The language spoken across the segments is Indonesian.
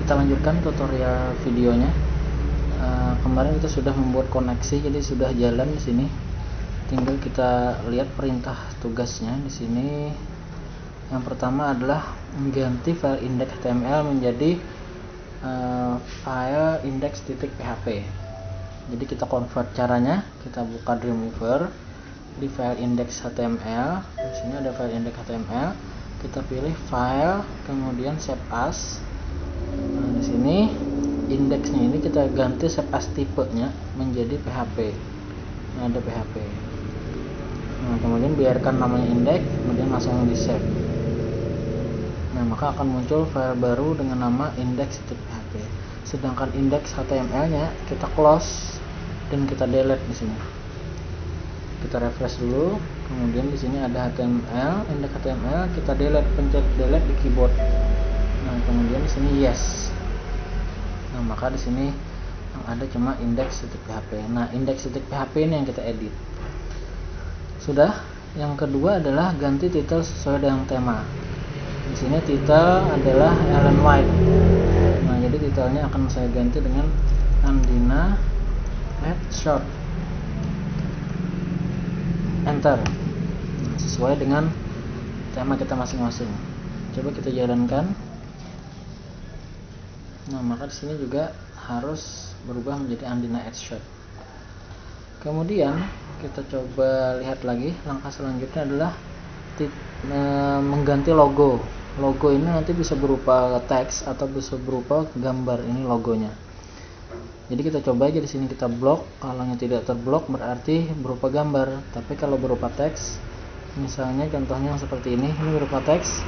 kita lanjutkan tutorial videonya. Kemarin kita sudah membuat koneksi, jadi sudah jalan di sini. Tinggal kita lihat perintah tugasnya di sini. Yang pertama adalah mengganti file index.html menjadi file index.php. Jadi kita convert, caranya kita buka Dreamweaver di file index.html. Di sini ada file index.html. Kita pilih file, kemudian save as. Nah, di sini indeksnya ini kita ganti save as tipenya menjadi PHP. Nah, ada PHP. Nah, kemudian biarkan namanya index, kemudian langsung di save. Nah, maka akan muncul file baru dengan nama index.php. Sedangkan index.html-nya kita close dan kita delete di sini. Kita refresh dulu, kemudian di sini ada HTML, index.html, kita delete, pencet delete di keyboard. Nah, kemudian di sini yes. Nah, maka di sini yang ada cuma index.php. Nah, index.php ini yang kita edit. Sudah. Yang kedua adalah ganti title sesuai dengan tema. Di sini title adalah Ellen White. Nah, jadi titelnya akan saya ganti dengan Andina Headshot. Enter. Nah, sesuai dengan tema kita masing-masing. Coba kita jalankan. Nah, maka di sini juga harus berubah menjadi Andina Headshot. Kemudian kita coba lihat lagi, langkah selanjutnya adalah mengganti logo. Logo ini nanti bisa berupa teks atau bisa berupa gambar. Ini logonya. Jadi kita coba aja di sini, kita blok. Kalau yang tidak terblok berarti berupa gambar. Tapi kalau berupa teks, misalnya contohnya seperti ini berupa teks,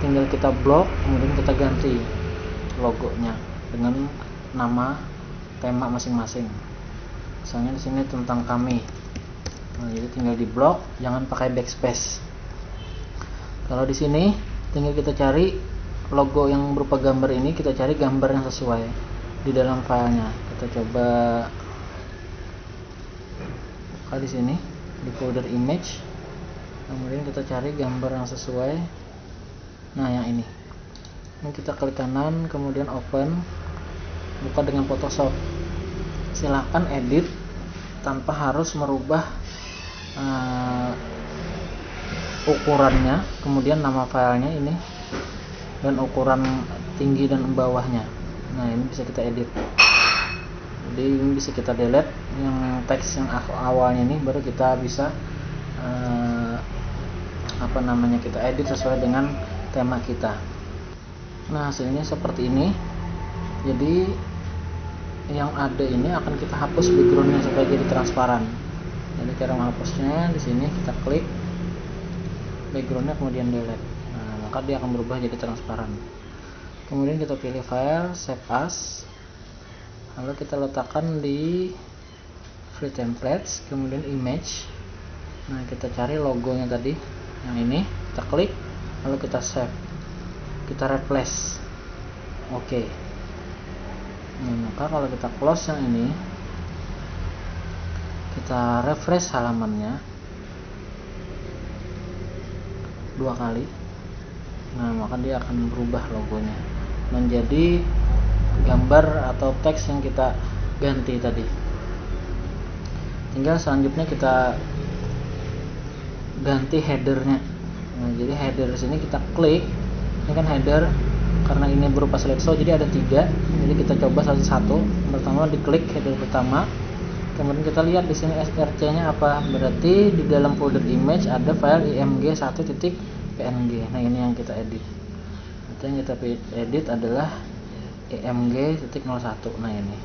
tinggal kita blok, kemudian kita ganti logonya dengan nama tema masing-masing. Misalnya di sini tentang kami. Nah, jadi tinggal di blok, jangan pakai backspace. Kalau di sini tinggal kita cari logo yang berupa gambar ini, kita cari gambar yang sesuai di dalam filenya. Kita coba buka di sini di folder image, kemudian kita cari gambar yang sesuai. Nah, yang ini kita klik kanan, kemudian open, buka dengan Photoshop. Silahkan edit tanpa harus merubah ukurannya, kemudian nama filenya ini, dan ukuran tinggi dan bawahnya. Nah, ini bisa kita edit. Jadi ini bisa kita delete yang teks yang awalnya ini, baru kita bisa kita edit sesuai dengan tema kita. Nah, hasilnya seperti ini. Jadi yang ada ini akan kita hapus backgroundnya supaya jadi transparan. Jadi cara menghapusnya di sini kita klik backgroundnya, kemudian delete. Nah, maka dia akan berubah jadi transparan. Kemudian kita pilih file, save as, lalu kita letakkan di free templates, kemudian image. Nah, kita cari logonya tadi, yang ini, kita klik, lalu kita save, kita replace. Oke. Nah, maka kalau kita close yang ini, kita refresh halamannya 2 kali. Nah, maka dia akan berubah logonya menjadi gambar atau teks yang kita ganti tadi. Tinggal selanjutnya kita ganti headernya. Nah, jadi header sini kita klik, ini kan header, karena ini berupa slideshow jadi ada 3. Jadi kita coba satu-satu. Pertama diklik header pertama, kemudian kita lihat di sini src-nya apa. Berarti di dalam folder image ada file img1.png. Nah, ini yang kita edit. Itu yang kita edit adalah img.01. Nah, ini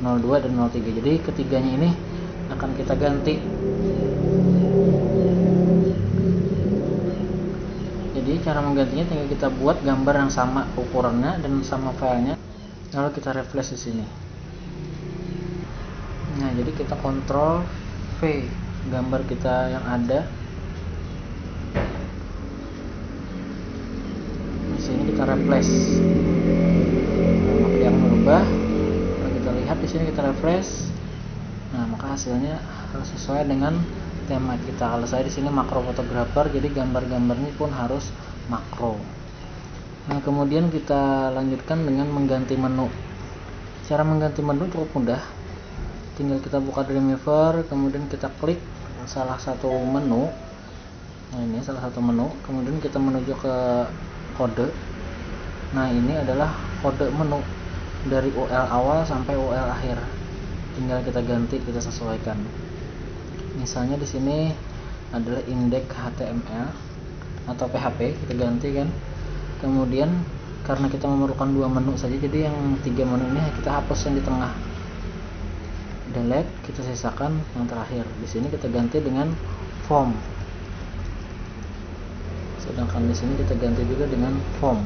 02 dan 03. Jadi ketiganya ini akan kita ganti. Jadi cara menggantinya tinggal kita buat gambar yang sama ukurannya dan sama filenya, lalu kita refresh di sini. Nah, jadi kita Ctrl V gambar kita yang ada. Di sini kita refresh. Nah, maka dia akan berubah. Kalau kita lihat di sini kita refresh. Nah, maka hasilnya harus sesuai dengan tema kita. Kalau saya di sini makro fotografer, jadi gambar-gambarnya pun harus makro. Nah, kemudian kita lanjutkan dengan mengganti menu. Cara mengganti menu cukup mudah. Tinggal kita buka Dreamweaver, kemudian kita klik salah satu menu. Nah, ini salah satu menu, kemudian kita menuju ke kode. Nah, ini adalah kode menu dari UL awal sampai UL akhir. Tinggal kita ganti, kita sesuaikan. Misalnya di sini adalah index HTML atau PHP, kita ganti kan. Kemudian karena kita memerlukan 2 menu saja, jadi yang 3 menu ini kita hapus yang di tengah. Delete, kita sisakan yang terakhir. Di sini kita ganti dengan form. Sedangkan di sini kita ganti juga dengan form.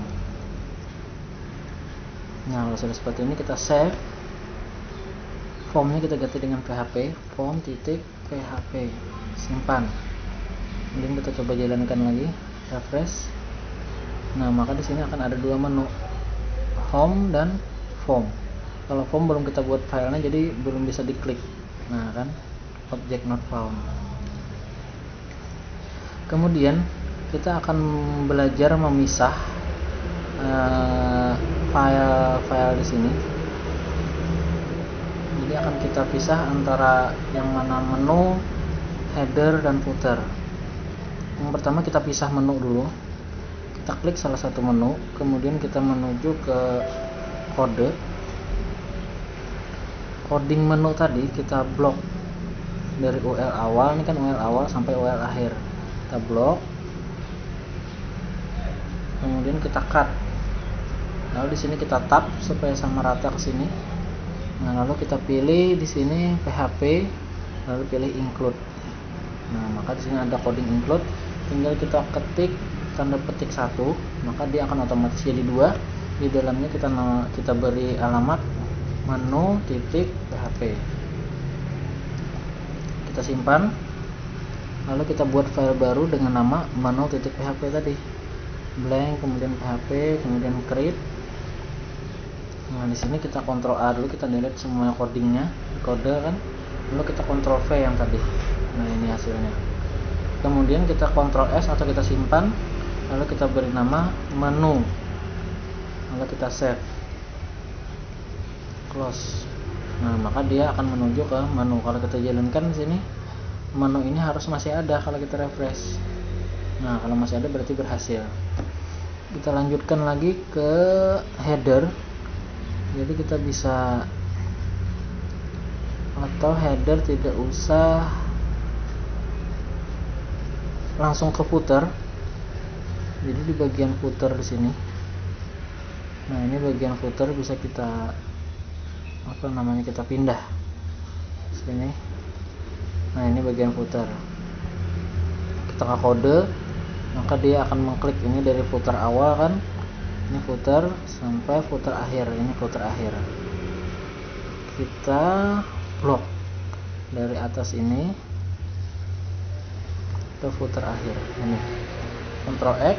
Nah, kalau sudah seperti ini kita save. Formnya kita ganti dengan PHP, form.php, simpan. Kemudian kita coba jalankan lagi, refresh. Nah, maka di sini akan ada 2 menu, home dan form. Kalau form belum kita buat filenya, jadi belum bisa diklik. Nah kan, object not found. Kemudian kita akan belajar memisah file-file di sini. Jadi akan kita pisah antara yang mana menu, header, dan footer. Yang pertama kita pisah menu dulu. Kita klik salah satu menu, kemudian kita menuju ke kode. Coding menu tadi kita blok dari UL awal, ini kan UL awal sampai UL akhir. Kita blok. Kemudian kita cut. Lalu di sini kita tab supaya sama rata ke sini. Nah, lalu kita pilih di sini PHP, lalu pilih include. Nah, maka di sini ada coding include. Tinggal kita ketik tanda petik 1, maka dia akan otomatis jadi 2. Di dalamnya kita beri alamat menu.php. Kita simpan. Lalu kita buat file baru dengan nama menu.php tadi. Blank, kemudian PHP, kemudian create. Nah, di sini kita Ctrl A dulu, kita delete semua codingnya, kode kan. Lalu kita Ctrl V yang tadi. Nah, ini hasilnya. Kemudian kita Ctrl S atau kita simpan. Lalu kita beri nama menu. Lalu kita save. Close. Nah, maka dia akan menuju ke menu. Kalau kita jalankan di sini, menu ini harus masih ada kalau kita refresh. Nah, kalau masih ada berarti berhasil. Kita lanjutkan lagi ke header. Jadi kita bisa, atau header tidak usah langsung ke footer. Jadi di bagian footer di sini. Nah, ini bagian footer bisa kita kita pindah sini. Nah, ini bagian footer. Kita ke kode, maka dia akan mengklik ini dari footer awal kan. Ini footer sampai footer akhir. Ini footer akhir. Kita blok dari atas ini ke footer akhir. Ini Ctrl X.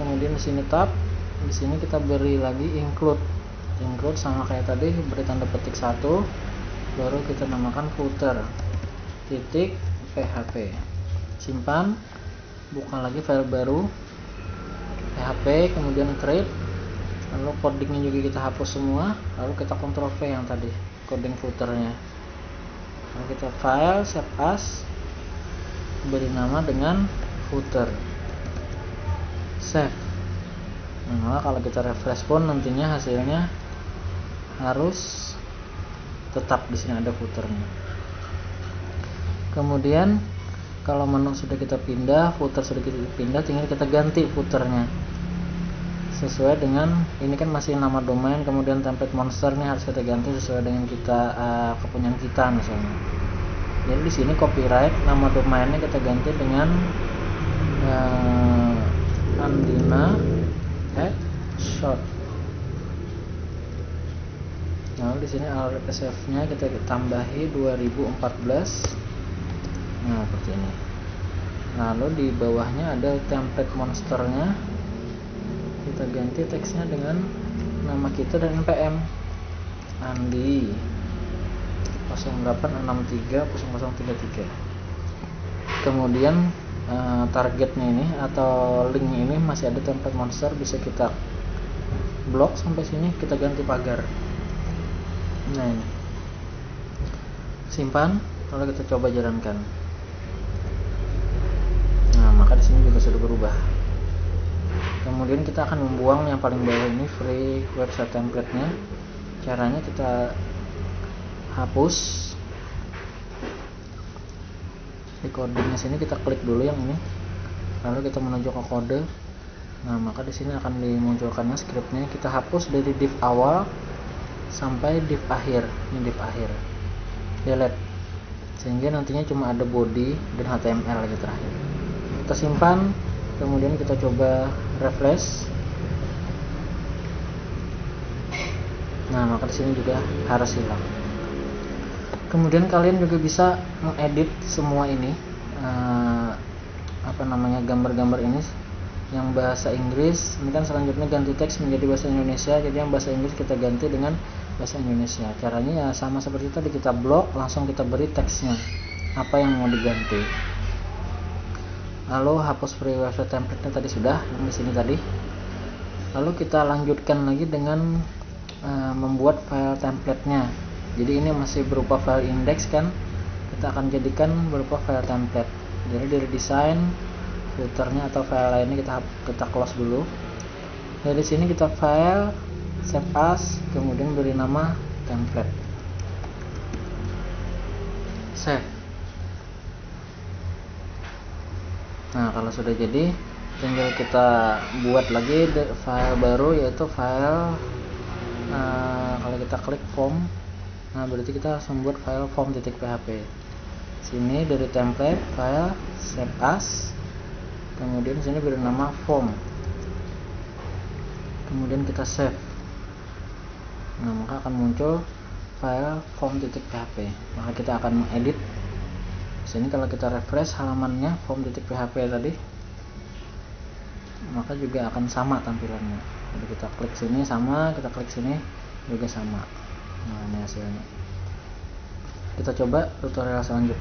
Kemudian di sini tab. Di sini kita beri lagi include sama kayak tadi, beri tanda petik 1, baru kita namakan footer.php. Simpan, buka lagi file baru PHP, kemudian create. Lalu codingnya juga kita hapus semua, lalu kita Ctrl V yang tadi, coding footernya. Lalu kita file, save as, beri nama dengan footer, save. Nah, kalau kita refresh pun nantinya hasilnya harus tetap di sini ada footernya. Kemudian kalau menu sudah kita pindah, footer sudah kita pindah, tinggal kita ganti footernya sesuai dengan ini kan masih nama domain, kemudian template monster nih harus kita ganti sesuai dengan kita kepunyaan kita misalnya. Jadi di sini copyright, nama domainnya kita ganti dengan Andina @short. Lalu di sini RSF-nya kita tambahi 2014. Nah, seperti ini. Lalu di bawahnya ada template monsternya. Kita ganti teksnya dengan nama kita dan npm Andi 08630033. Kemudian targetnya ini atau link ini masih ada template monster, bisa kita blok sampai sini, kita ganti pagar. Nah ini, simpan, lalu kita coba jalankan. Nah maka di sini juga sudah berubah. Kemudian kita akan membuang yang paling bawah ini, free website template-nya. Caranya kita hapus di codingnya sini, kita klik dulu yang ini, lalu kita menuju ke kode. Nah maka di sini akan dimunculkannya scriptnya. Kita hapus dari div awal sampai div akhir. Ini div akhir, delete, sehingga nantinya cuma ada body dan HTML lagi terakhir. Kita simpan, kemudian kita coba refresh. Nah maka di sini juga harus hilang. Kemudian kalian juga bisa mengedit semua ini, gambar-gambar ini yang bahasa Inggris. Ini kan selanjutnya ganti teks menjadi bahasa Indonesia, jadi yang bahasa Inggris kita ganti dengan bahasa Indonesia. Caranya ya sama seperti tadi, kita blok, langsung kita beri teksnya apa yang mau diganti. Lalu hapus free website template-nya tadi sudah, yang di sini tadi. Lalu kita lanjutkan lagi dengan membuat file template-nya. Jadi ini masih berupa file index kan, kita akan jadikan berupa file template. Jadi dari desain, filternya atau file lainnya kita close dulu. Dari sini kita file, save as, kemudian beri nama template, save. Nah kalau sudah jadi, tinggal kita buat lagi file baru, yaitu file kalau kita klik form. Nah berarti kita harus membuat file form.php. Sini dari template, file, save as, kemudian sini beri nama form, kemudian kita save. Nah maka akan muncul file form.php. Maka kita akan mengedit. Sini kalau kita refresh halamannya form.php tadi, maka juga akan sama tampilannya. Jadi kita klik sini sama, kita klik sini juga sama. Nah ini hasilnya. Kita coba tutorial selanjutnya.